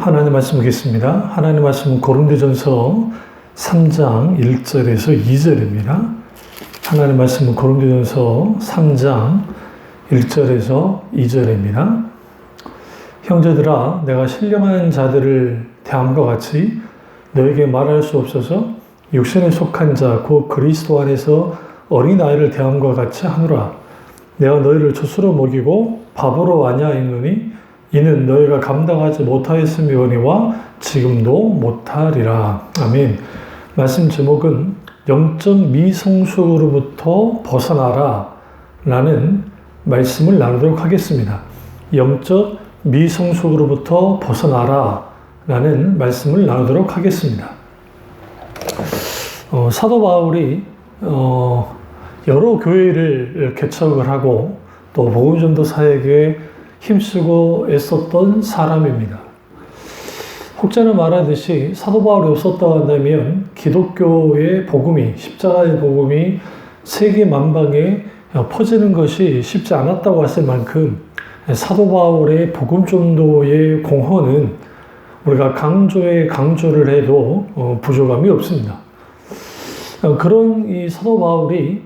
하나님 말씀 보겠습니다. 하나님 말씀은 고린도전서 3장 1절에서 2절입니다. 하나님 말씀은 고린도전서 3장 1절에서 2절입니다. 형제들아, 내가 신령한 자들을 대함과 같이 너에게 말할 수 없어서 육신에 속한 자, 곧 그리스도 안에서 어린아이를 대함과 같이 하노라. 내가 너희를 젖으로 먹이고 밥으로 안야하였노니 이는 너희가 감당하지 못하였음이오니와 지금도 못하리라. 아멘. 말씀 제목은 영적 미성숙으로부터 벗어나라 라는 말씀을 나누도록 하겠습니다. 영적 미성숙으로부터 벗어나라 라는 말씀을 나누도록 하겠습니다. 사도 바울이 여러 교회를 개척을 하고 또 복음전도 사역에 힘쓰고 애썼던 사람입니다. 혹자는 말하듯이 사도 바울이 없었다고 한다면 기독교의 복음이, 십자가의 복음이 세계 만방에 퍼지는 것이 쉽지 않았다고 했을 만큼 사도 바울의 복음 전도의 공헌은 우리가 강조를 해도 부족함이 없습니다. 그런 이 사도 바울이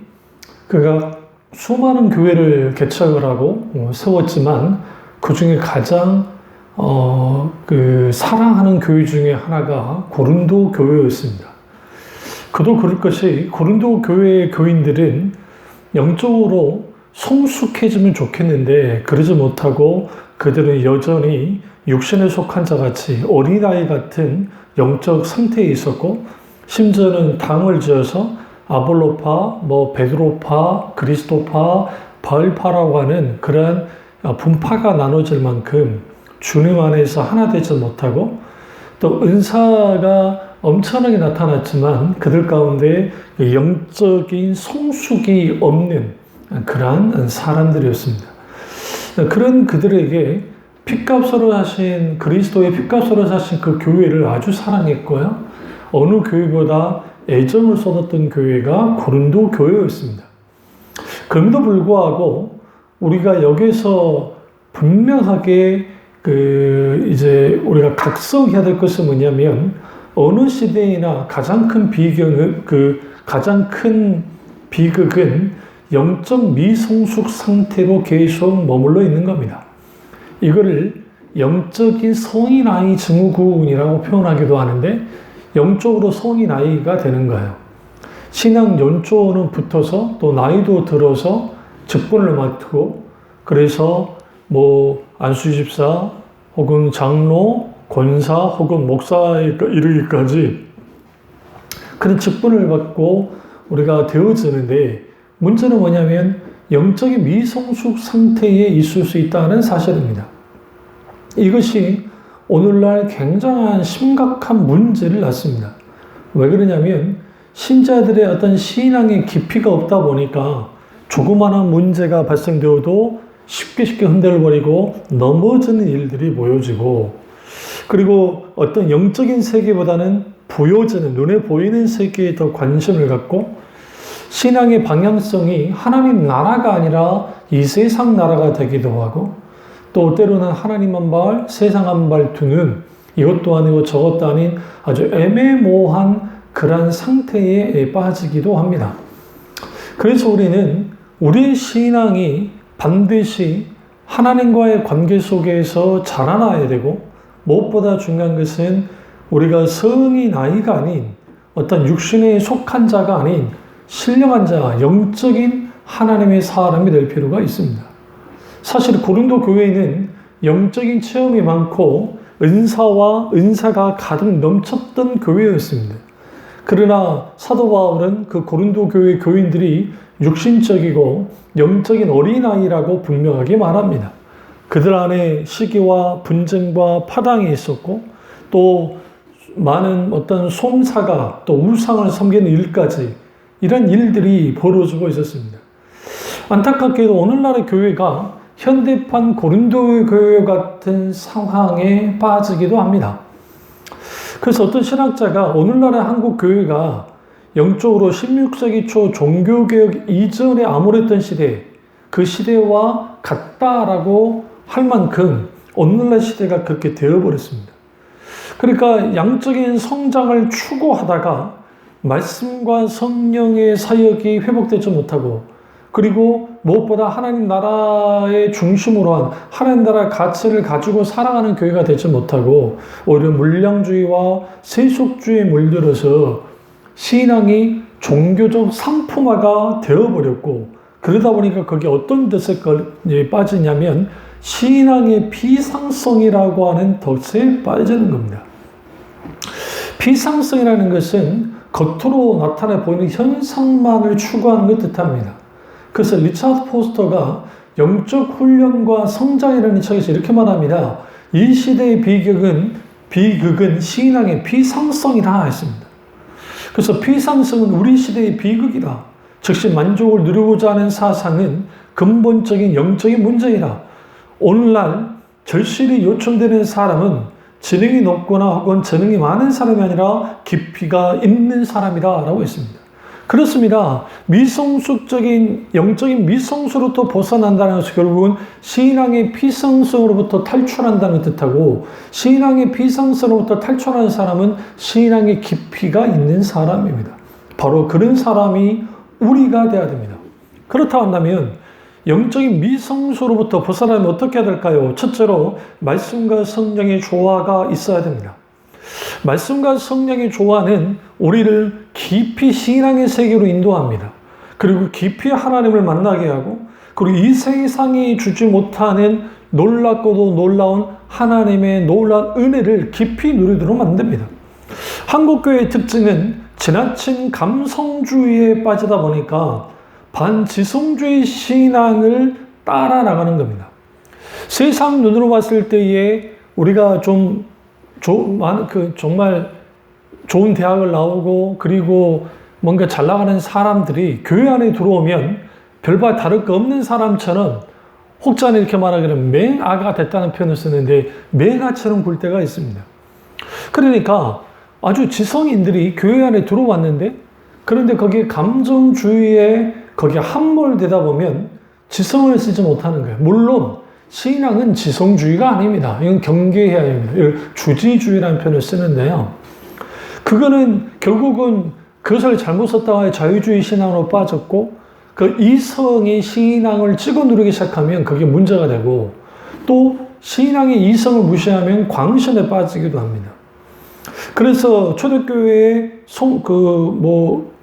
그가 수많은 교회를 개척을 하고 세웠지만 그 중에 가장 사랑하는 교회 중에 하나가 고린도 교회였습니다. 그도 그럴 것이 고린도 교회의 교인들은 영적으로 성숙해지면 좋겠는데 그러지 못하고 그들은 여전히 육신에 속한 자같이 어린아이 같은 영적 상태에 있었고 심지어는 당을 지어서 아볼로파, 베드로파, 그리스도파, 바울파라고 하는 그러한 분파가 나눠질 만큼 주님 안에서 하나 되지 못하고 또 은사가 엄청나게 나타났지만 그들 가운데 영적인 성숙이 없는 그러한 사람들이었습니다. 그런 그들에게 핏값으로 하신 그리스도의 핏값으로 사신 그 교회를 아주 사랑했고요. 어느 교회보다 애정을 쏟았던 교회가 고린도 교회였습니다. 그럼에도 불구하고 우리가 여기서 분명하게 우리가 각성해야 될 것은 뭐냐면 어느 시대이나 가장 큰 비극은 영적 미성숙 상태로 계속 머물러 있는 겁니다. 이거를 영적인 성인 아이 증후군이라고 표현하기도 하는데 영적으로 성인 아이가 되는 거예요. 신앙 연초는 붙어서 또 나이도 들어서 직분을 맡고 그래서 안수집사 혹은 장로, 권사 혹은 목사에 이르기까지 그런 직분을 받고 우리가 되어지는데 문제는 뭐냐면 영적인 미성숙 상태에 있을 수 있다는 사실입니다. 이것이 오늘날 굉장한 심각한 문제를 낳습니다. 왜 그러냐면 신자들의 어떤 신앙의 깊이가 없다 보니까 조그마한 문제가 발생되어도 쉽게 흔들버리고 넘어지는 일들이 보여지고 그리고 어떤 영적인 세계보다는 보여지는 눈에 보이는 세계에 더 관심을 갖고 신앙의 방향성이 하나님 나라가 아니라 이 세상 나라가 되기도 하고 또 때로는 하나님 한 발, 세상 한 발 두는 이것도 아니고 저것도 아닌 아주 애매모호한 그런 상태에 빠지기도 합니다. 그래서 우리는 우리의 신앙이 반드시 하나님과의 관계 속에서 자라나야 되고 무엇보다 중요한 것은 우리가 성인 아이가 아닌 어떤 육신에 속한 자가 아닌 신령한 자, 영적인 하나님의 사람이 될 필요가 있습니다. 사실 고린도 교회는 영적인 체험이 많고 은사가 가득 넘쳤던 교회였습니다. 그러나 사도 바울은 그 고린도 교회 교인들이 육신적이고 영적인 어린아이라고 분명하게 말합니다. 그들 안에 시기와 분쟁과 파당이 있었고 또 많은 어떤 솜사가 또 우상을 섬기는 일까지 이런 일들이 벌어지고 있었습니다. 안타깝게도 오늘날의 교회가 현대판 고린도 교회 같은 상황에 빠지기도 합니다. 그래서 어떤 신학자가 오늘날의 한국 교회가 영적으로 16세기 초 종교개혁 이전에 암울했던 시대, 그 시대와 같다라고 할 만큼 오늘날 시대가 그렇게 되어버렸습니다. 그러니까 양적인 성장을 추구하다가 말씀과 성령의 사역이 회복되지 못하고, 그리고 무엇보다 하나님 나라의 중심으로 한 하나님 나라의 가치를 가지고 살아가는 교회가 되지 못하고 오히려 물량주의와 세속주의에 물들어서 신앙이 종교적 상품화가 되어버렸고, 그러다 보니까 거기에 어떤 덫에 빠지냐면 신앙의 비상성이라고 하는 덫에 빠지는 겁니다. 비상성이라는 것은 겉으로 나타나 보이는 현상만을 추구하는 것 뜻합니다. 그래서 리차드 포스터가 영적 훈련과 성장이라는 책에서 이렇게 말합니다. 이 시대의 비극은 신앙의 비상성이라 했습니다. 그래서 비상성은 우리 시대의 비극이다. 즉시 만족을 누리고자 하는 사상은 근본적인 영적인 문제이다. 오늘날 절실히 요청되는 사람은 지능이 높거나 혹은 재능이 많은 사람이 아니라 깊이가 있는 사람이다 라고 했습니다. 그렇습니다. 미성숙적인 영적인 미성수로부터 벗어난다는 것은 결국은 신앙의 비상성으로부터 탈출한다는 뜻하고, 신앙의 비상성으로부터 탈출하는 사람은 신앙의 깊이가 있는 사람입니다. 바로 그런 사람이 우리가 되어야 됩니다. 그렇다고 한다면 영적인 미성수로부터 벗어나면 어떻게 해야 될까요? 첫째로 말씀과 성령의 조화가 있어야 됩니다. 말씀과 성령의 조화는 우리를 깊이 신앙의 세계로 인도합니다. 그리고 깊이 하나님을 만나게 하고, 그리고 이 세상이 주지 못하는 놀랍고도 놀라운 하나님의 놀라운 은혜를 깊이 누리도록 만듭니다. 한국교회의 특징은 지나친 감성주의에 빠지다 보니까 반지성주의 신앙을 따라 나가는 겁니다. 세상 눈으로 봤을 때에 우리가 정말 좋은 대학을 나오고 그리고 뭔가 잘 나가는 사람들이 교회 안에 들어오면 별반 다를 거 없는 사람처럼, 혹자는 이렇게 말하기는 맹아가 됐다는 표현을 쓰는데 맹아처럼 굴 때가 있습니다. 그러니까 아주 지성인들이 교회 안에 들어왔는데, 그런데 거기에 감정주의에 거기에 함몰되다 보면 지성을 쓰지 못하는 거예요. 물론 신앙은 지성주의가 아닙니다. 이건 경계해야 합니다. 이걸 주지주의라는 표현을 쓰는데요. 그거는 결국은 그것을 잘못 썼다가 자유주의 신앙으로 빠졌고, 그 이성이 신앙을 찍어 누르기 시작하면 그게 문제가 되고, 또 신앙의 이성을 무시하면 광신에 빠지기도 합니다. 그래서 초대교회의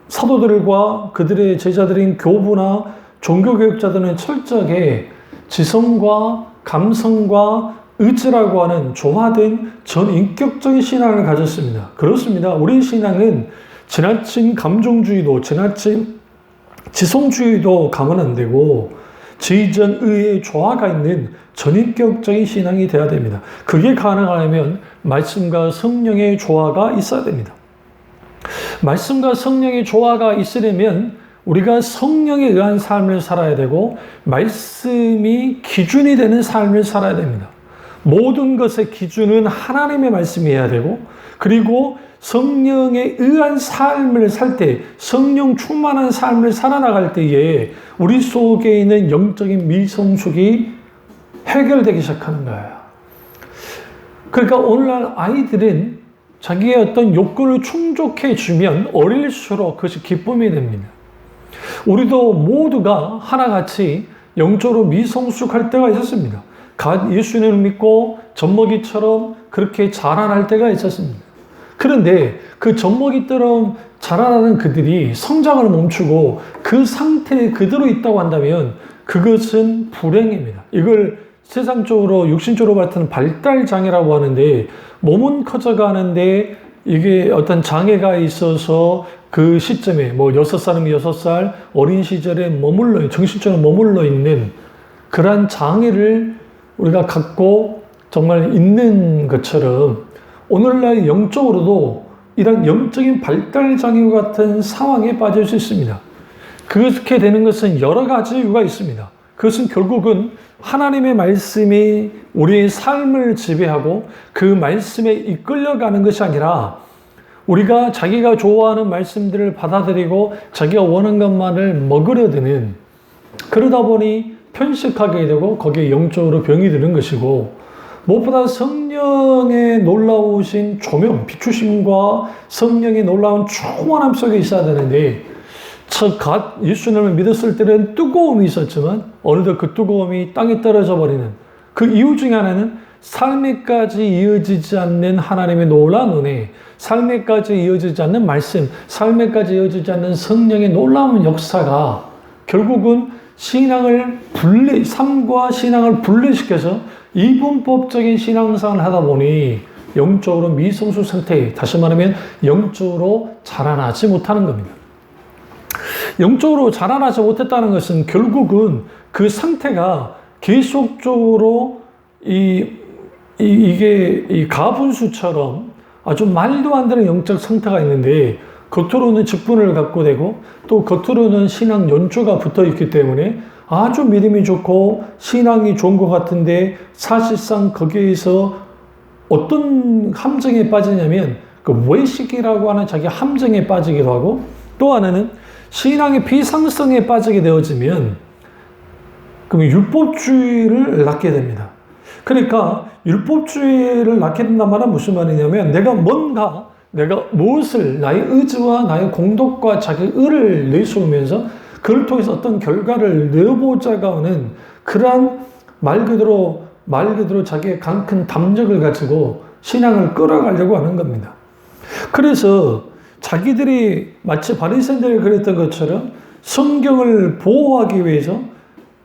사도들과 그들의 제자들인 교부나 종교교육자들은 철저하게 지성과 감성과 의지라고 하는 조화된 전인격적인 신앙을 가졌습니다. 그렇습니다. 우리 신앙은 지나친 감정주의도 지나친 지성주의도 가면 안 되고 지전 의의 조화가 있는 전인격적인 신앙이 되어야 됩니다. 그게 가능하려면 말씀과 성령의 조화가 있어야 됩니다. 말씀과 성령의 조화가 있으려면 우리가 성령에 의한 삶을 살아야 되고 말씀이 기준이 되는 삶을 살아야 됩니다. 모든 것의 기준은 하나님의 말씀이어야 되고, 그리고 성령에 의한 삶을 살 때, 성령 충만한 삶을 살아나갈 때에 우리 속에 있는 영적인 미성숙이 해결되기 시작하는 거예요. 그러니까 오늘날 아이들은 자기의 어떤 욕구를 충족해 주면 어릴수록 그것이 기쁨이 됩니다. 우리도 모두가 하나같이 영적으로 미성숙할 때가 있었습니다. 예수님을 믿고 젖먹이처럼 그렇게 자라날 때가 있었습니다. 그런데 그 젖먹이처럼 자라나는 그들이 성장을 멈추고 그 상태에 그대로 있다고 한다면 그것은 불행입니다. 이걸 세상적으로 육신적으로 같은 발달장애라고 하는데, 몸은 커져가는데 이게 어떤 장애가 있어서 그 시점에 6살이면 6살 어린 시절에 정신적으로 머물러 있는 그러한 장애를 우리가 갖고 정말 있는 것처럼 오늘날 영적으로도 이런 영적인 발달장애와 같은 상황에 빠질 수 있습니다. 그렇게 되는 것은 여러 가지 이유가 있습니다. 그것은 결국은 하나님의 말씀이 우리의 삶을 지배하고 그 말씀에 이끌려가는 것이 아니라 우리가 자기가 좋아하는 말씀들을 받아들이고 자기가 원하는 것만을 먹으려 드는, 그러다 보니 편식하게 되고 거기에 영적으로 병이 드는 것이고, 무엇보다 성령의 놀라우신 조명, 비추심과 성령의 놀라운 충만함 속에 있어야 되는데, 예수님을 믿었을 때는 뜨거움이 있었지만 어느덧 그 뜨거움이 땅에 떨어져 버리는 그 이유 중에 하나는 삶에까지 이어지지 않는 하나님의 놀라운 은혜, 삶에까지 이어지지 않는 말씀, 삶에까지 이어지지 않는 성령의 놀라운 역사가 결국은 삶과 신앙을 분리시켜서 이분법적인 신앙생활을 하다 보니 영적으로 미성숙 상태, 다시 말하면 영적으로 자라나지 못하는 겁니다. 영적으로 자라나지 못했다는 것은 결국은 그 상태가 계속적으로 이게 가분수처럼 아주 말도 안 되는 영적 상태가 있는데, 겉으로는 직분을 갖고 되고 또 겉으로는 신앙 연조가 붙어 있기 때문에 아주 믿음이 좋고 신앙이 좋은 것 같은데, 사실상 거기에서 어떤 함정에 빠지냐면 그 외식이라고 하는 자기 함정에 빠지기도 하고, 또 하나는 신앙의 비상성에 빠지게 되어지면 그럼 율법주의를 낳게 됩니다. 그러니까 율법주의를 낳게 된단 말은 무슨 말이냐면, 내가 무엇을 나의 의지와 나의 공덕과 자기 의를 내세우면서 그걸 통해서 어떤 결과를 내보자가 하는 그러한 말 그대로 자기의 강큰 담력을 가지고 신앙을 끌어가려고 하는 겁니다. 그래서 자기들이 마치 바리새인들이 그랬던 것처럼 성경을 보호하기 위해서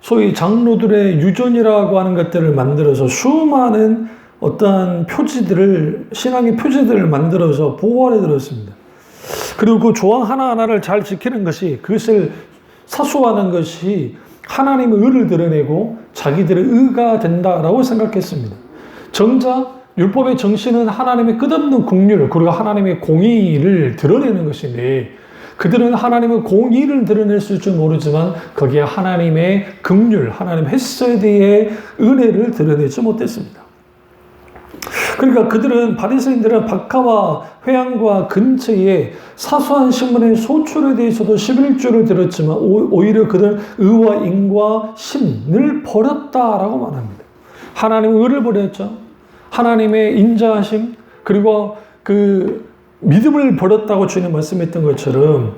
소위 장로들의 유전이라고 하는 것들을 만들어서 수많은 어떠한 신앙의 표지들을 만들어서 보호하려 들었습니다. 그리고 그 조항 하나하나를 잘 지키는 것이, 그것을 사수하는 것이 하나님의 의를 드러내고 자기들의 의가 된다라고 생각했습니다. 정작 율법의 정신은 하나님의 끝없는 긍휼, 그리고 하나님의 공의를 드러내는 것인데, 그들은 하나님의 공의를 드러낼 수 있을 줄 모르지만 거기에 하나님의 긍휼, 하나님의 헤세드의 은혜를 드러내지 못했습니다. 그러니까 바리새인들은 박하와 회당과 근처에 사소한 신문의 소출에 대해서도 11조를 들었지만 오히려 그들은 의와 인과 신을 버렸다라고 말합니다. 하나님의 의를 버렸죠. 하나님의 인자하심, 그리고 그 믿음을 버렸다고 주님 말씀했던 것처럼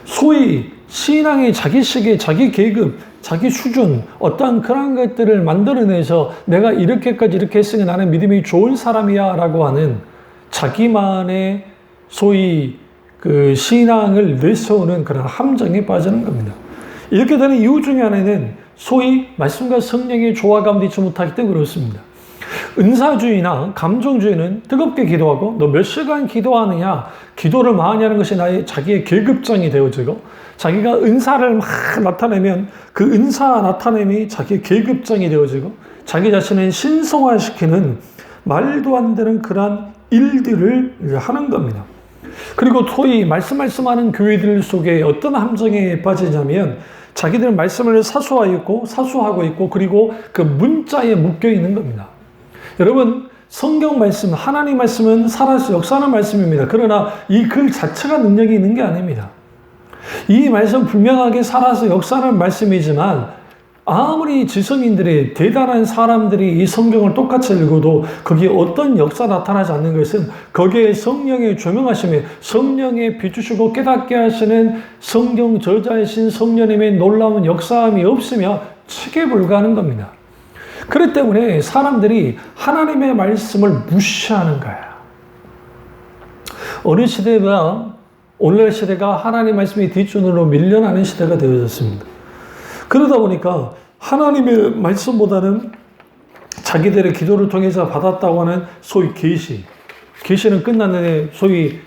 소위 신앙의 자기 시계, 자기 계급, 자기 수준, 어떠한 그런 것들을 만들어내서 내가 이렇게까지 이렇게 했으니 나는 믿음이 좋은 사람이야 라고 하는 자기만의 소위 그 신앙을 내세우는 그런 함정에 빠지는 겁니다. 이렇게 되는 이유 중에 하나는 소위 말씀과 성령의 조화 가운데 있지 못하기 때문에 그렇습니다. 은사주의나 감정주의는 뜨겁게 기도하고 너 몇 시간 기도하느냐, 기도를 많이 하는 것이 자기의 계급장이 되어지고, 자기가 은사를 막 나타내면 그 은사 나타냄이 자기의 계급장이 되어지고, 자기 자신을 신성화시키는 말도 안 되는 그러한 일들을 하는 겁니다. 그리고 소위 말씀하는 교회들 속에 어떤 함정에 빠지냐면, 자기들 말씀을 사수하고 있고 그리고 그 문자에 묶여 있는 겁니다. 여러분, 성경 말씀, 하나님 말씀은 살아서 역사하는 말씀입니다. 그러나 이 글 자체가 능력이 있는 게 아닙니다. 이 말씀 분명하게 살아서 역사하는 말씀이지만 아무리 지성인들이, 대단한 사람들이 이 성경을 똑같이 읽어도 거기에 어떤 역사 나타나지 않는 것은 거기에 성령의 조명하심에, 성령의 비추시고 깨닫게 하시는 성경 저자이신 성령님의 놀라운 역사함이 없으며 책에 불과하는 겁니다. 그렇기 때문에 사람들이 하나님의 말씀을 무시하는 거야. 어느 시대가, 오늘날 시대가 하나님의 말씀이 뒷전으로 밀려나는 시대가 되어졌습니다. 그러다 보니까 하나님의 말씀보다는 자기들의 기도를 통해서 받았다고 하는 소위 계시는 끝났는데 소위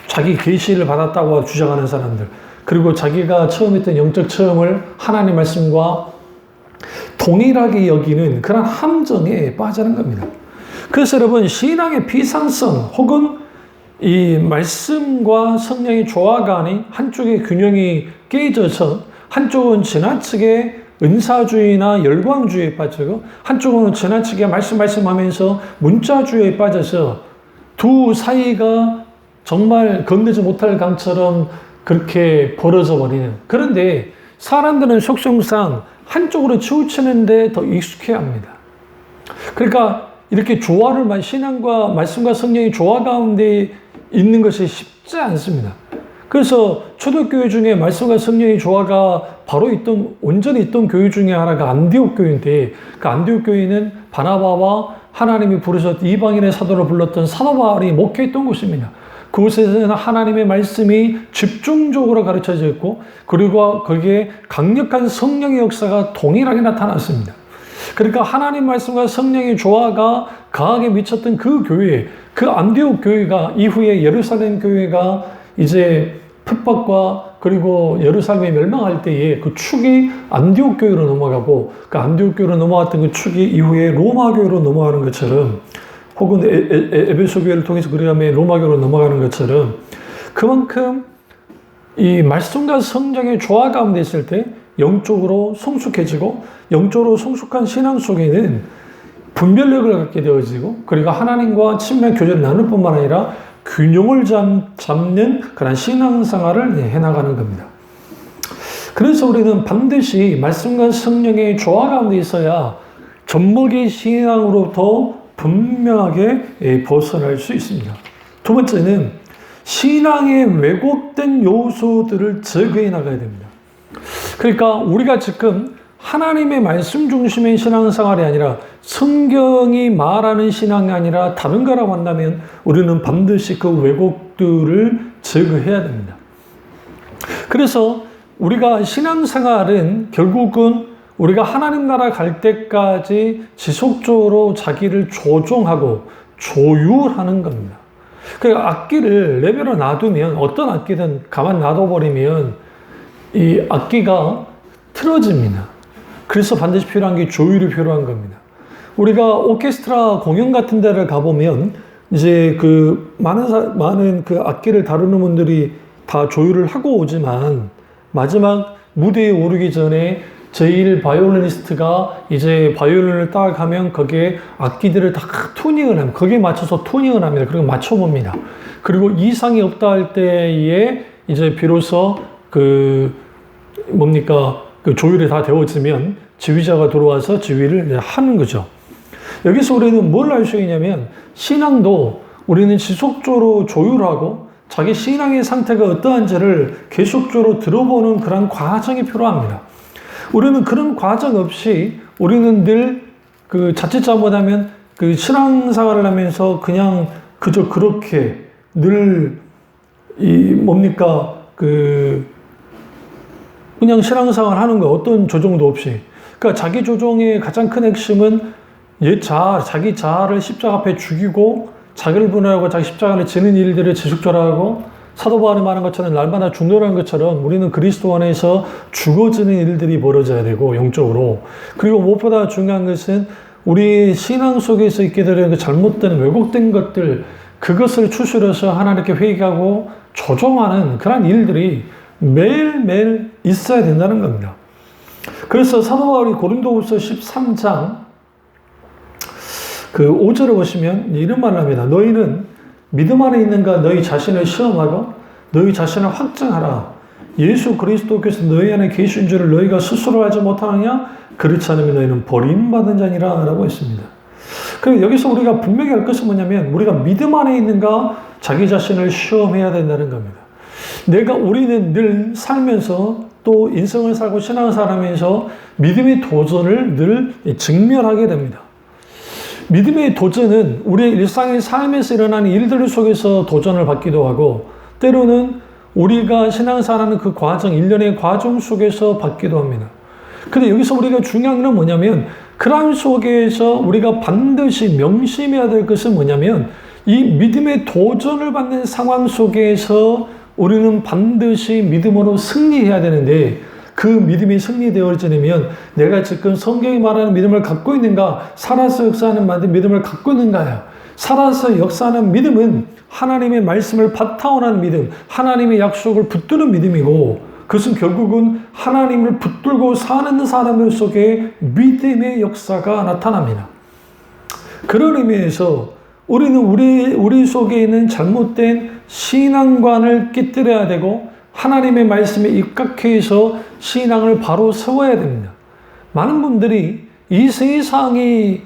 자기 계시를 받았다고 주장하는 사람들, 그리고 자기가 처음 했던 영적 체험을 하나님의 말씀과 동일하게 여기는 그런 함정에 빠지는 겁니다. 그래서 여러분, 신앙의 비상성 혹은 이 말씀과 성령의 조화가 아닌 한쪽의 균형이 깨져서 한쪽은 지나치게 은사주의나 열광주의에 빠지고 한쪽은 지나치게 말씀하면서 문자주의에 빠져서 두 사이가 정말 건너지 못할 강처럼 그렇게 벌어져 버리는. 그런데 사람들은 속성상 한쪽으로 치우치는데 더 익숙해 합니다. 그러니까 이렇게 신앙과 말씀과 성령의 조화 가운데 있는 것이 쉽지 않습니다. 그래서 초대교회 중에 말씀과 성령의 조화가 온전히 있던 교회 중에 하나가 안디옥 교회인데, 그 안디옥 교회는 바나바와 하나님이 부르셨던 이방인의 사도를 불렀던 사도 바울이 목회했던 곳입니다. 그곳에서는 하나님의 말씀이 집중적으로 가르쳐져 있고, 그리고 거기에 강력한 성령의 역사가 동일하게 나타났습니다. 그러니까 하나님 말씀과 성령의 조화가 강하게 미쳤던 그 교회, 그 안디옥 교회가 이후에 예루살렘 교회가 이제 핍박과 그리고 예루살렘이 멸망할 때에 그 축이 안디옥 교회로 넘어가고, 그 안디옥 교회로 넘어갔던 그 축이 이후에 로마 교회로 넘어가는 것처럼, 혹은 에베소 교회를 통해서 그 다음에 로마 교회로 넘어가는 것처럼, 그만큼 이 말씀과 성령의 조화 가운데 있을 때 영적으로 성숙해지고, 영적으로 성숙한 신앙 속에는 분별력을 갖게 되어지고, 그리고 하나님과 친밀한 교제를 나눌 뿐만 아니라 균형을 잡는 그런 신앙생활을 해나가는 겁니다. 그래서 우리는 반드시 말씀과 성령의 조화 가운데 있어야 젖먹이 신앙으로부터 분명하게 벗어날 수 있습니다. 두 번째는 신앙의 왜곡된 요소들을 제거해 나가야 됩니다. 그러니까 우리가 지금 하나님의 말씀 중심의 신앙생활이 아니라 성경이 말하는 신앙이 아니라 다른 거라고 한다면 우리는 반드시 그 왜곡들을 제거해야 됩니다. 그래서 우리가 신앙생활은 결국은 우리가 하나님 나라 갈 때까지 지속적으로 자기를 조종하고 조율하는 겁니다. 그 악기를 내버려 놔두면, 어떤 악기든 가만 놔둬버리면 이 악기가 틀어집니다. 그래서 반드시 필요한 게 조율이 필요한 겁니다. 우리가 오케스트라 공연 같은 데를 가보면 이제 그 많은 그 악기를 다루는 분들이 다 조율을 하고 오지만, 마지막 무대에 오르기 전에 제1 바이올리니스트가 이제 바이올린을 딱 하면 거기에 악기들을 다 투닝을 합니다. 거기에 맞춰서 투닝을 합니다. 그리고 맞춰봅니다. 그리고 이상이 없다 할 때에 이제 비로소 그 조율이 다 되어지면 지휘자가 들어와서 지휘를 하는 거죠. 여기서 우리는 뭘 알 수 있냐면, 신앙도 우리는 지속적으로 조율하고 자기 신앙의 상태가 어떠한지를 계속적으로 들어보는 그런 과정이 필요합니다. 우리는 그런 과정 없이 우리는 늘 그 자칫 잘못하면 그 신앙생활을 하면서 그냥 그저 그렇게 늘 그냥 신앙생활 하는 거, 어떤 조정도 없이. 그러니까 자기 조정의 가장 큰 핵심은 자기 자아를 십자가 앞에 죽이고 자기를 분해하고 자기 십자가를 지는 일들을 지속적으로 하고, 사도 바울이 말한 것처럼 날마다 죽노라는 것처럼 우리는 그리스도 안에서 죽어지는 일들이 벌어져야 되고, 영적으로. 그리고 무엇보다 중요한 것은 우리 신앙 속에서 있게 되는 그 잘못된 왜곡된 것들, 그것을 추스려서 하나님께 회개하고 조정하는 그런 일들이 매일매일 있어야 된다는 겁니다. 그래서 사도 바울이 고린도후서 13장 그 5절을 보시면 이런 말을 합니다. 너희는 믿음 안에 있는가 너희 자신을 시험하고 너희 자신을 확증하라. 예수 그리스도께서 너희 안에 계신 줄을 너희가 스스로 알지 못하느냐? 그렇지 않으면 너희는 버림받은 자니라 라고 했습니다. 그리고 여기서 우리가 분명히 할 것은 뭐냐면, 우리가 믿음 안에 있는가 자기 자신을 시험해야 된다는 겁니다. 우리는 늘 살면서 또 인생을 살고 신앙을 살면서 믿음의 도전을 늘 직면하게 됩니다. 믿음의 도전은 우리의 일상의 삶에서 일어나는 일들 속에서 도전을 받기도 하고, 때로는 우리가 신앙생활하는 그 과정, 일련의 과정 속에서 받기도 합니다. 근데 여기서 우리가 중요한 건 뭐냐면, 그런 속에서 우리가 반드시 명심해야 될 것은 뭐냐면, 이 믿음의 도전을 받는 상황 속에서 우리는 반드시 믿음으로 승리해야 되는데, 그 믿음이 승리되어지려면 내가 지금 성경이 말하는 믿음을 갖고 있는가, 살아서 역사하는 믿음을 갖고 있는가요? 살아서 역사하는 믿음은 하나님의 말씀을 바탕으로 하는 믿음, 하나님의 약속을 붙드는 믿음이고, 그것은 결국은 하나님을 붙들고 사는 사람들 속에 믿음의 역사가 나타납니다. 그런 의미에서 우리는 우리 속에 있는 잘못된 신앙관을 깨뜨려야 되고, 하나님의 말씀에 입각해서 신앙을 바로 세워야 됩니다. 많은 분들이 이 세상이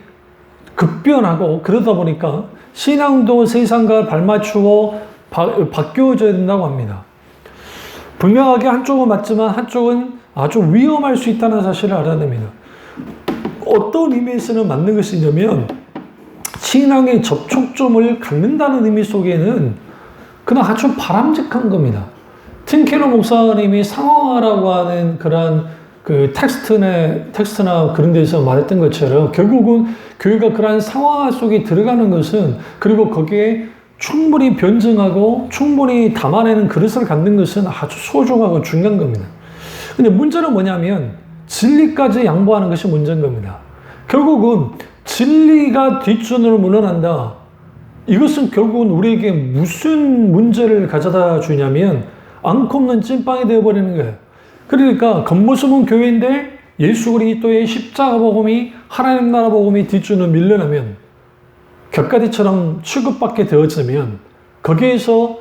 급변하고 그러다 보니까 신앙도 세상과 발맞추어 바뀌어져야 된다고 합니다. 분명하게 한쪽은 맞지만 한쪽은 아주 위험할 수 있다는 사실을 알아야 됩니다. 어떤 의미에서는 맞는 것이냐면 신앙의 접촉점을 갖는다는 의미 속에는 그냥 아주 바람직한 겁니다. 팀 켈러 목사님이 상황화라고 하는 그런 그 텍스트나 그런 데서 말했던 것처럼 결국은 교회가 그러한 상황화 속에 들어가는 것은 그리고 거기에 충분히 변증하고 충분히 담아내는 그릇을 갖는 것은 아주 소중하고 중요한 겁니다. 근데 문제는 뭐냐면 진리까지 양보하는 것이 문제인 겁니다. 결국은 진리가 뒷전으로 물러난다. 이것은 결국은 우리에게 무슨 문제를 가져다 주냐면 앙코 없는 찐빵이 되어버리는 거예요. 그러니까 겉모습은 교회인데 예수 그리스도의 십자가 복음이 하나님 나라 복음이 뒷전으로 밀려나면 곁가지처럼 취급받게 되어지면 거기에서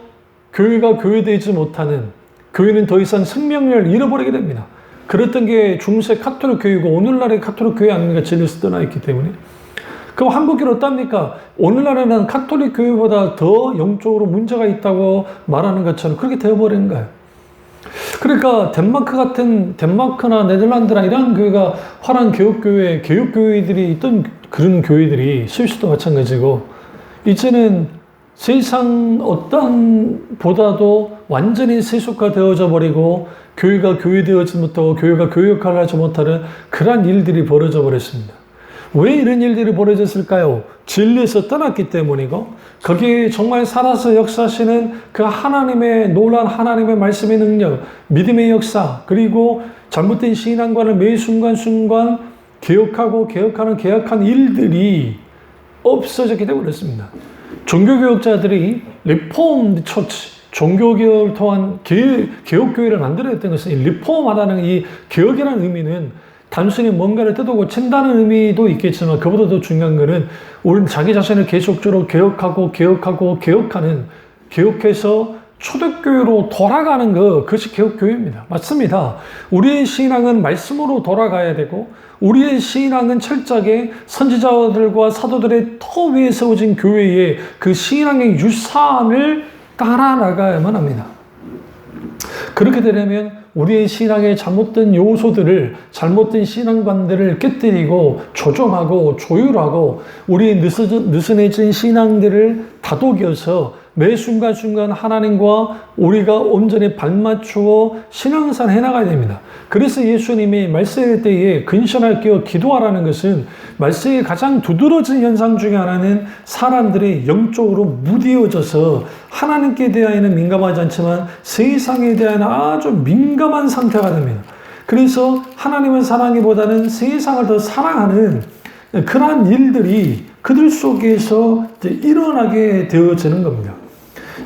교회가 교회되지 못하는 교회는 더 이상 생명력을 잃어버리게 됩니다. 그랬던 게 중세 카톨릭 교회고 오늘날의 카톨릭 교회 아닙니까? 진리에서 떠나 있기 때문에. 그럼 한국교회 어떻습니까? 오늘날에는 카톨릭 교회보다 더 영적으로 문제가 있다고 말하는 것처럼 그렇게 되어버리는 거예요. 그러니까 덴마크나 네덜란드나 이런 교회가 화려한 개혁교회들이 있던 그런 교회들이 스위스도 마찬가지고 이제는 세상 어떤 보다도 완전히 세속화되어져 버리고 교회가 교회되어지 못하고 교회가 교회 역할을 하지 못하는 그러한 일들이 벌어져 버렸습니다. 왜 이런 일들이 벌어졌을까요? 진리에서 떠났기 때문이고 거기에 정말 살아서 역사하시는 그 하나님의 놀라운 하나님의 말씀의 능력, 믿음의 역사, 그리고 잘못된 신앙관을 매 순간순간 개혁한 일들이 없어졌기 때문에 그렇습니다. 종교개혁자들이 리폼드 처치, 종교개혁을 통한 개혁교회를 만들어냈던 것은 이 리폼하다는 이 개혁이라는 의미는 단순히 뭔가를 뜯고 친다는 의미도 있겠지만 그보다 더 중요한 것은 우리는 자기 자신을 계속적으로 개혁해서 초대교회로 돌아가는 그것이 개혁교회입니다. 맞습니다. 우리의 신앙은 말씀으로 돌아가야 되고 우리의 신앙은 철저하게 선지자들과 사도들의 터 위에 세워진 교회의 그 신앙의 유산을 따라 나가야만 합니다. 그렇게 되려면 우리의 신앙의 잘못된 요소들을, 잘못된 신앙관들을 깨뜨리고 조정하고 조율하고 우리의 느슨해진 신앙들을 다독여서 매 순간순간 하나님과 우리가 온전히 발맞추어 신앙생활 해나가야 됩니다. 그래서 예수님이 말세일 때에 근신할 끼어 기도하라는 것은 말세의 가장 두드러진 현상 중에 하나는 사람들이 영적으로 무디어져서 하나님께 대하여는 민감하지 않지만 세상에 대하여는 아주 민감한 상태가 됩니다. 그래서 하나님을 사랑하기보다는 세상을 더 사랑하는 그러한 일들이 그들 속에서 일어나게 되어지는 겁니다.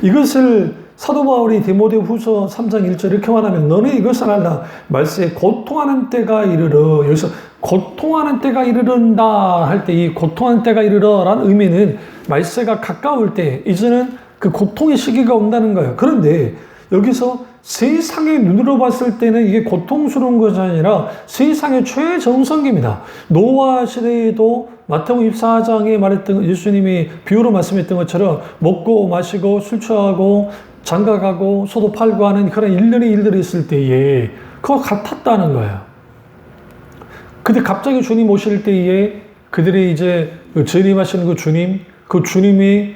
이것을 사도 바울이 디모데후서 3장 1절 이렇게 말하면 너는 이것을 알라. 말세에 고통하는 때가 이르러. 여기서 고통하는 때가 이르른다 할 때 이 고통하는 때가 이르러라는 의미는 말세가 가까울 때 이제는 그 고통의 시기가 온다는 거예요. 그런데 여기서 세상의 눈으로 봤을 때는 이게 고통스러운 것이 아니라 세상의 최정성기입니다. 노아 시대에도 마태복음 24장에 말했던 예수님이 비유로 말씀했던 것처럼 먹고 마시고 술 취하고 장가가고 소도 팔고 하는 그런 일련의 일들이 있을 때에 그거 같았다는 거예요. 근데 갑자기 주님 오실 때에 그들이 이제 재림하시는 그 주님이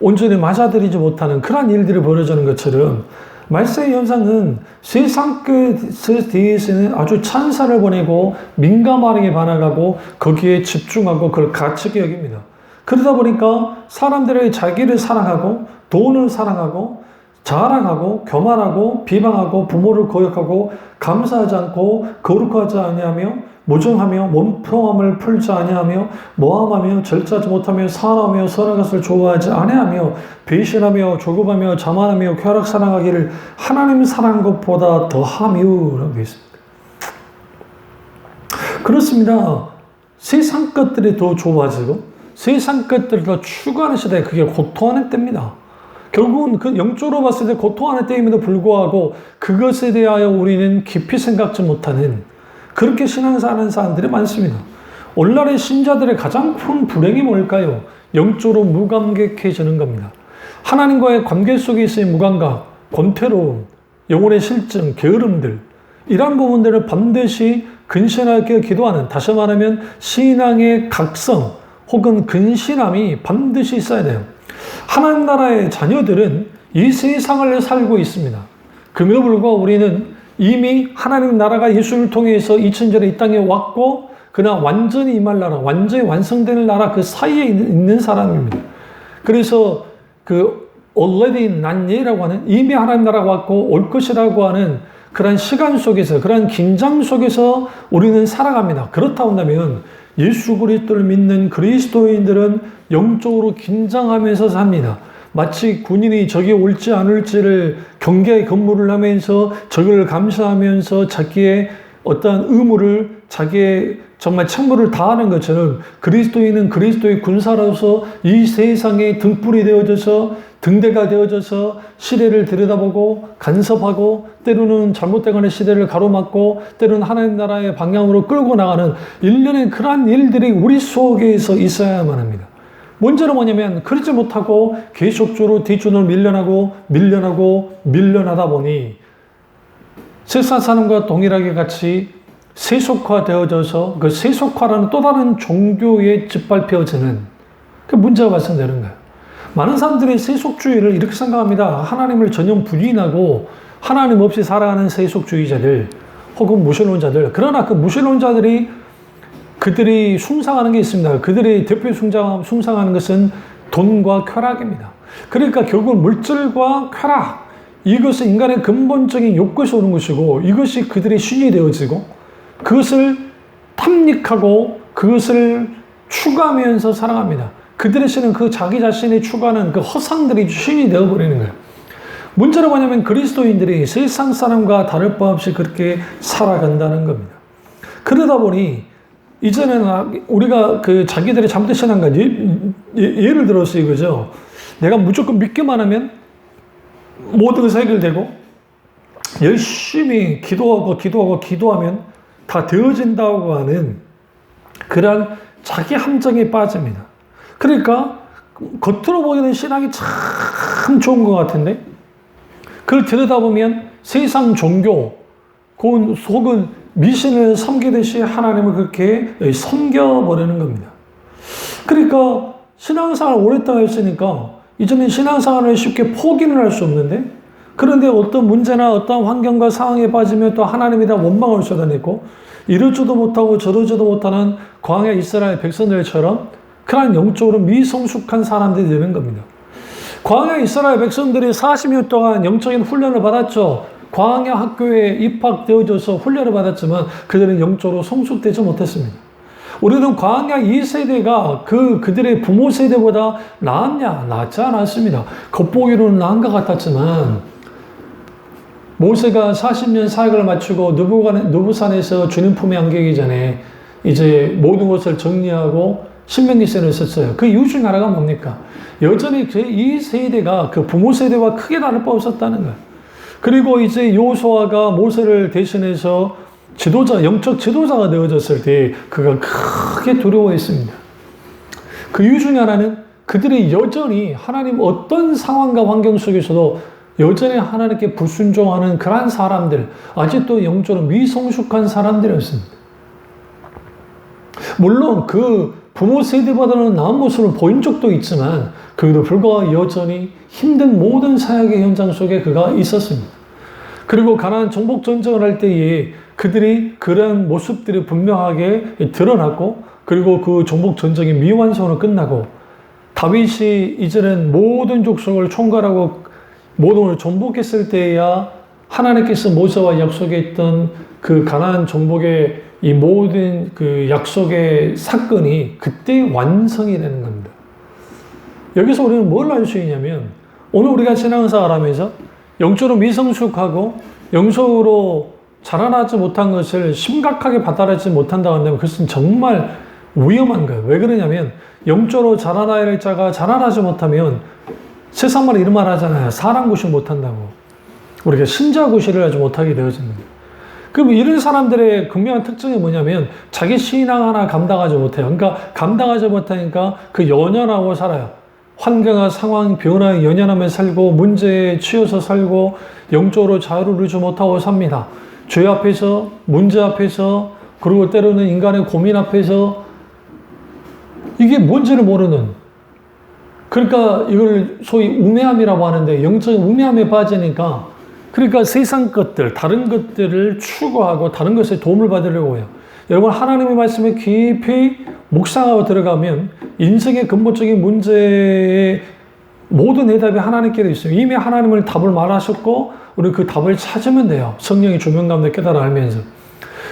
온전히 맞아들이지 못하는 그런 일들이 벌어지는 것처럼 말세의 현상은 세상 끝에 대해서는 아주 찬사를 보내고 민감하게 반응하고 거기에 집중하고 그걸 가치게 여깁니다. 그러다 보니까 사람들이 자기를 사랑하고 돈을 사랑하고 자랑하고 교만하고 비방하고 부모를 거역하고 감사하지 않고 거룩하지 아니하며 모정하며 몸통함을 풀지 아니하며 모함하며 절제하지 못하며 사랑하며 선한 것을 좋아하지 아니하며 배신하며 조급하며 자만하며 쾌락 사랑하기를 하나님 사랑한 것보다 더하며라고 되어 있습니다. 그렇습니다. 세상 것들이 더 좋아지고 세상 것들을 더 추구하는 시대에 그게 고통하는 때입니다. 결국은 그 영적으로 봤을 때 고통하는 때임에도 불구하고 그것에 대하여 우리는 깊이 생각지 못하는 그렇게 신앙생활하는 사람들이 많습니다. 오늘날의 신자들의 가장 큰 불행이 뭘까요? 영적으로 무감격해지는 겁니다. 하나님과의 관계 속에 있어의 무감각, 권태로움, 영혼의 실증, 게으름들, 이러한 부분들을 반드시 근신하게 기도하는, 다시 말하면 신앙의 각성 혹은 근신함이 반드시 있어야 돼요. 하나님 나라의 자녀들은 이 세상을 살고 있습니다. 그럼에도 불구하고 우리는 이미 하나님 나라가 예수를 통해서 2000전에 이 땅에 왔고, 그러나 완전히 임할 나라, 완전히 완성되는 나라 그 사이에 있는 사람입니다. 그래서 그 already not yet이라고 하는, 이미 하나님 나라가 왔고 올 것이라고 하는 그런 시간 속에서, 그런 긴장 속에서 우리는 살아갑니다. 그렇다 한다면 예수 그리스도를 믿는 그리스도인들은 영적으로 긴장하면서 삽니다. 마치 군인이 적이 올지 않을지를 경계 근무를 하면서 적을 감시하면서 자기의 어떠한 의무를, 자기의 정말 책무를 다하는 것처럼 그리스도인은 그리스도의 군사로서 이 세상에 등불이 되어져서, 등대가 되어져서 시대를 들여다보고 간섭하고, 때로는 잘못되거나 시대를 가로막고, 때로는 하나님 나라의 방향으로 끌고 나가는 일련의 그러한 일들이 우리 속에서 있어야만 합니다. 문제는 뭐냐면 그러지 못하고 계속적으로 뒷전을 밀려나다 보니 세상 사람과 동일하게 같이 세속화되어져서 그 세속화라는 또 다른 종교에 짓밟혀지는 그 문제가 발생되는 거예요. 많은 사람들이 세속주의를 이렇게 생각합니다. 하나님을 전혀 부인하고 하나님 없이 살아가는 세속주의자들 혹은 무신론자들. 그러나 그 무신론자들이 그들이 숭상하는 게 있습니다. 그들이 대표 숭상하는 것은 돈과 쾌락입니다. 그러니까 결국 물질과 쾌락, 이것은 인간의 근본적인 욕구에서 오는 것이고, 이것이 그들의 신이 되어지고, 그것을 탐닉하고 그것을 추구하면서 살아갑니다. 그들의 신은 그 자기 자신이 추구하는 그 허상들이 신이 되어버리는 거예요. 문제는 뭐냐면 그리스도인들이 세상 사람과 다를 바 없이 그렇게 살아간다는 겁니다. 그러다 보니 이제는 우리가 그 자기들의 잘못된 신앙과 예를 들어서 이거죠. 내가 무조건 믿기만 하면 모든 것이 해결되고, 열심히 기도하면 다 되어진다고 하는 그러한 자기 함정에 빠집니다. 그러니까 겉으로 보이는 신앙이 참 좋은 것 같은데, 그걸 들여다보면 세상 종교 혹은 미신을 섬기듯이 하나님을 그렇게 섬겨버리는 겁니다. 그러니까 신앙생활을 오랫동안 했으니까 이제는 신앙생활을 쉽게 포기는 할 수 없는데, 그런데 어떤 문제나 어떤 환경과 상황에 빠지면 또 하나님에 대한 원망을 쏟아내고, 이러지도 못하고 저러지도 못하는 광야 이스라엘 백성들처럼 그런 영적으로 미성숙한 사람들이 되는 겁니다. 광야 이스라엘 백성들이 40년 동안 영적인 훈련을 받았죠. 광야 학교에 입학되어져서 훈련을 받았지만 그들은 영적으로 성숙되지 못했습니다. 우리는 광야 2세대가 그들의 부모 세대보다 낫지 않았습니다. 겉보기로는 나은 것 같았지만, 모세가 40년 사역을 마치고 느부산에서 주님 품에 안기기 전에 이제 모든 것을 정리하고 신명기서를 썼어요. 그 이유 중 하나가 뭡니까? 여전히 이 세대가 그 부모 세대와 크게 다를 바 없었다는 거예요. 그리고 이제 여호수아가 모세를 대신해서 영적 지도자가 되어졌을 때 그가 크게 두려워했습니다. 그 이유 중에 하나는 그들이 여전히 하나님 어떤 상황과 환경 속에서도 여전히 하나님께 불순종하는 그러한 사람들, 아직도 영적으로 미성숙한 사람들이었습니다. 물론 그 부모 세대보다는 나은 모습을 보인 적도 있지만, 그에도 불구하고 여전히 힘든 모든 사역의 현장 속에 그가 있었습니다. 그리고 가나안 정복 전쟁을 할 때에 그들이 그런 모습들이 분명하게 드러났고, 그리고 그 정복 전쟁이 미완성으로 끝나고, 다윗이 이제는 모든 족속을 총괄하고 모든 걸 정복했을 때야 하나님께서 모세와 약속했던 그 가나안 정복의 이 모든 그 약속의 사건이 그때 완성이 되는 겁니다. 여기서 우리는 뭘 알 수 있냐면, 오늘 우리가 신앙생활 하면서 영적으로 미성숙하고 영적으로 자라나지 못한 것을 심각하게 받아들이지 못한다고 한다면 그것은 정말 위험한 거예요. 왜 그러냐면, 영적으로 자라나야 할 자가 자라나지 못하면, 세상 말에 이런 말 하잖아요. 사람 구실 못한다고. 우리가 신자 구실을 하지 못하게 되어집니다. 그럼 이런 사람들의 극명한 특징이 뭐냐면 자기 신앙 하나 감당하지 못해요. 그러니까 감당하지 못하니까 그 연연하고 살아요. 환경과 상황, 변화에 연연하며 살고 문제에 치여서 살고 영적으로 자유를 이루지 못하고 삽니다. 죄 앞에서, 문제 앞에서, 그리고 때로는 인간의 고민 앞에서 이게 뭔지를 모르는, 그러니까 이걸 소위 우매함이라고 하는데 영적인 우매함에 빠지니까 그러니까 세상 것들, 다른 것들을 추구하고 다른 것에 도움을 받으려고 해요. 여러분 하나님의 말씀에 깊이 묵상하고 들어가면 인생의 근본적인 문제의 모든 해답이 하나님께로 있어요. 이미 하나님을 답을 말하셨고 우리 그 답을 찾으면 돼요. 성령의 조명 가운데 깨달아 알면서.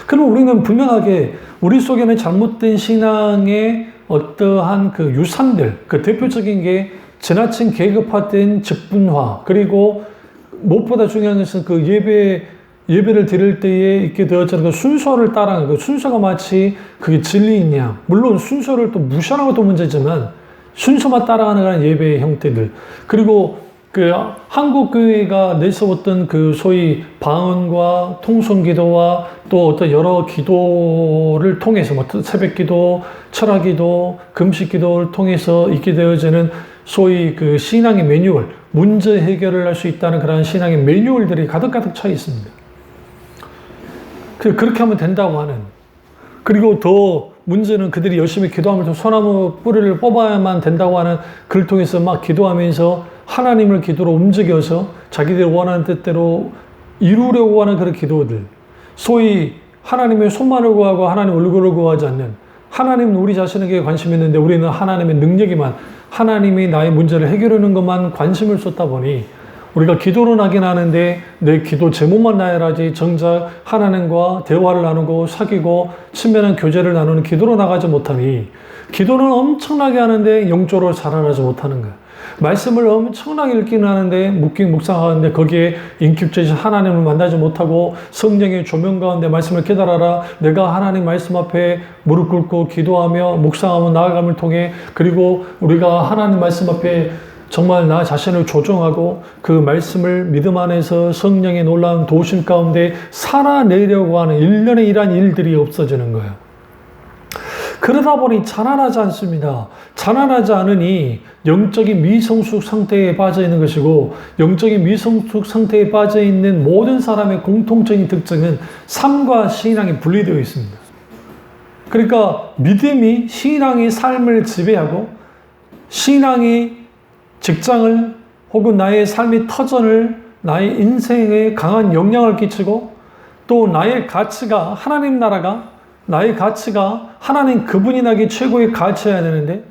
그럼 우리는 분명하게 우리 속에는 잘못된 신앙의 어떠한 그 유산들, 그 대표적인 게 지나친 계급화된 직분화, 그리고 무엇보다 중요한 것은 그 예배를 드릴 때에 있게 되었잖아요. 그 순서를 따라가는, 그 순서가 마치 그게 진리인 양. 물론 순서를 또 무시하는 것도 문제지만 순서만 따라가는 예배의 형태들. 그리고 그 한국 교회가 내세웠던 그 소위 방언과 통성 기도와 또 어떤 여러 기도를 통해서 뭐 새벽 기도, 철학 기도, 금식 기도를 통해서 있게 되어지는 소위 그 신앙의 매뉴얼, 문제 해결을 할 수 있다는 그런 신앙의 매뉴얼들이 가득가득 차 있습니다. 그렇게 하면 된다고 하는. 그리고 더 문제는 그들이 열심히 기도하면서 소나무 뿌리를 뽑아야만 된다고 하는 글 통해서 막 기도하면서 하나님을 기도로 움직여서 자기들이 원하는 뜻대로 이루려고 하는 그런 기도들. 소위 하나님의 손만을 구하고 하나님 얼굴을 구하지 않는, 하나님은 우리 자신에게 관심이 있는데 우리는 하나님의 능력에만, 하나님이 나의 문제를 해결하는 것만 관심을 쏟다 보니 우리가 기도는 하긴 하는데 내 기도 제목만 나열하지 정작 하나님과 대화를 나누고 사귀고 친밀한 교제를 나누는 기도로 나가지 못하니 기도는 엄청나게 하는데 영적으로 자라나지 못하는 거야. 말씀을 엄청나게 읽기는 하는데 묵상하는데 거기에 인격적인 하나님을 만나지 못하고 성령의 조명 가운데 말씀을 깨달아라. 내가 하나님 말씀 앞에 무릎 꿇고 기도하며 묵상하며 나아감을 통해, 그리고 우리가 하나님 말씀 앞에 정말 나 자신을 조정하고 그 말씀을 믿음 안에서 성령의 놀라운 도우심 가운데 살아내려고 하는 일련의 이러한 일들이 없어지는 거예요. 그러다 보니 자라나지 않습니다. 자라나지 않으니 영적인 미성숙 상태에 빠져 있는 것이고, 영적인 미성숙 상태에 빠져 있는 모든 사람의 공통적인 특징은 삶과 신앙이 분리되어 있습니다. 그러니까 믿음이 신앙의 삶을 지배하고 신앙이 직장을 혹은 나의 삶의 터전을, 나의 인생에 강한 영향을 끼치고, 또 나의 가치가, 하나님 나라가, 나의 가치가 하나님 그분이 나에게 최고의 가치여야 되는데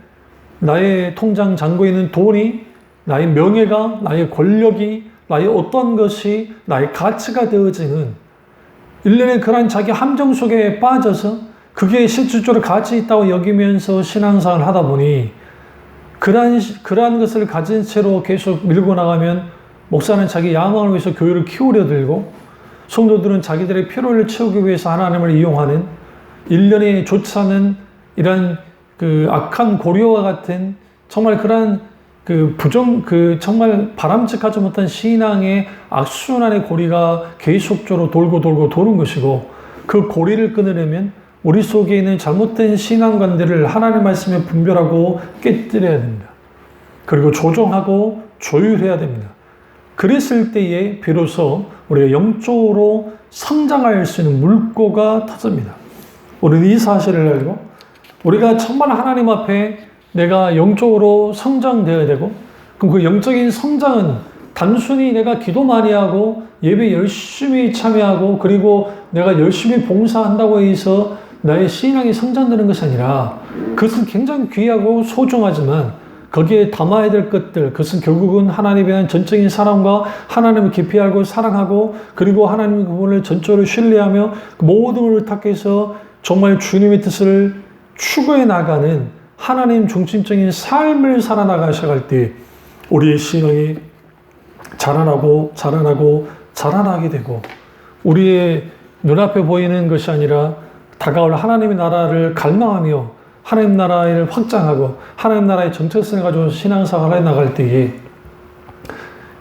나의 통장 잔고에 있는 돈이, 나의 명예가, 나의 권력이, 나의 어떤 것이 나의 가치가 되어지는 일련의 그러한 자기 함정 속에 빠져서 그게 실질적으로 가치 있다고 여기면서 신앙생활을 하다 보니 그러한 것을 가진 채로 계속 밀고 나가면 목사는 자기 야망을 위해서 교회를 키우려 들고, 성도들은 자기들의 필요를 채우기 위해서 하나님을 이용하는 일련의 좋지 않은 이런 그 악한 고려와 같은 정말 그러한 정말 바람직하지 못한 신앙의 악순환의 고리가 계속적으로 돌고 도는 것이고, 그 고리를 끊으려면 우리 속에 있는 잘못된 신앙관들을 하나님 말씀에 분별하고 깨뜨려야 됩니다. 그리고 조정하고 조율해야 됩니다. 그랬을 때에 비로소 우리가 영적으로 성장할 수 있는 물꼬가 터집니다. 우리는 이 사실을 알고 우리가 정말 하나님 앞에 내가 영적으로 성장되어야 되고, 그럼 그 영적인 성장은 단순히 내가 기도 많이 하고 예배 열심히 참여하고 그리고 내가 열심히 봉사한다고 해서 나의 신앙이 성장되는 것이 아니라, 그것은 굉장히 귀하고 소중하지만 거기에 담아야 될 것들, 그것은 결국은 하나님에 대한 전적인 사랑과 하나님을 깊이 알고 사랑하고, 그리고 하나님 그분을 전적으로 신뢰하며 모든 걸 의탁해서 정말 주님의 뜻을 추구해 나가는 하나님 중심적인 삶을 살아나가셔갈 때 우리의 신앙이 자라나게 되고, 우리의 눈앞에 보이는 것이 아니라 다가올 하나님의 나라를 갈망하며 하나님 나라를 확장하고 하나님 나라의 정체성을 가지고 신앙생활을 해나갈 때에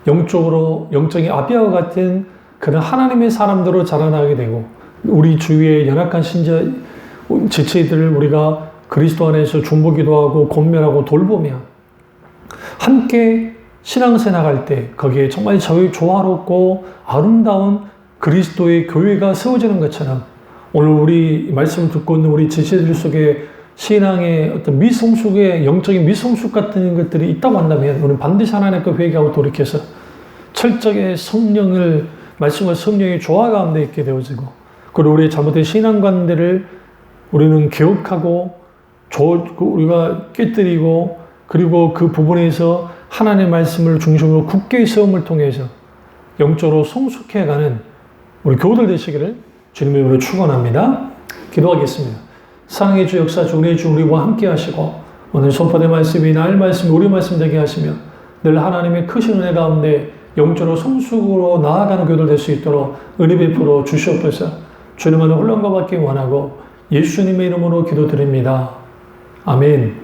영적으로, 영적인 아비아와 같은 그런 하나님의 사람들로 자라나게 되고, 우리 주위의 연약한 신자, 지체들을 우리가 그리스도 안에서 중보기도하고 권면하고 돌보며 함께 신앙생활 나갈 때 거기에 정말 저희 조화롭고 아름다운 그리스도의 교회가 세워지는 것처럼 오늘 우리 말씀을 듣고 있는 우리 지체들 속에 신앙의 어떤 미성숙의 영적인 미성숙 같은 것들이 있다고 한다면 우리는 반드시 하나님 앞에 회개하고 돌이켜서 철저하게 성령을 말씀과 성령의 조화 가운데 있게 되어지고 그리고 우리의 잘못된 신앙관들을 우리는 개혁하고 우리가 깨뜨리고 그리고 그 부분에서 하나님의 말씀을 중심으로 굳게 세움을 통해서 영적으로 성숙해가는 우리 교우들 되시기를 주님의 이름으로 축원합니다. 기도하겠습니다. 사랑의 주 역사 종의 주 우리와 함께 하시고 오늘 선포된 말씀이 나의 말씀이 우리 말씀 되게 하시며 늘 하나님의 크신 은혜 가운데 영적으로 성숙으로 나아가는 교우들 될 수 있도록 은혜 베풀어 주시옵소서. 주님 안에 혼란과 받기 원하고 예수님의 이름으로 기도드립니다. 아멘.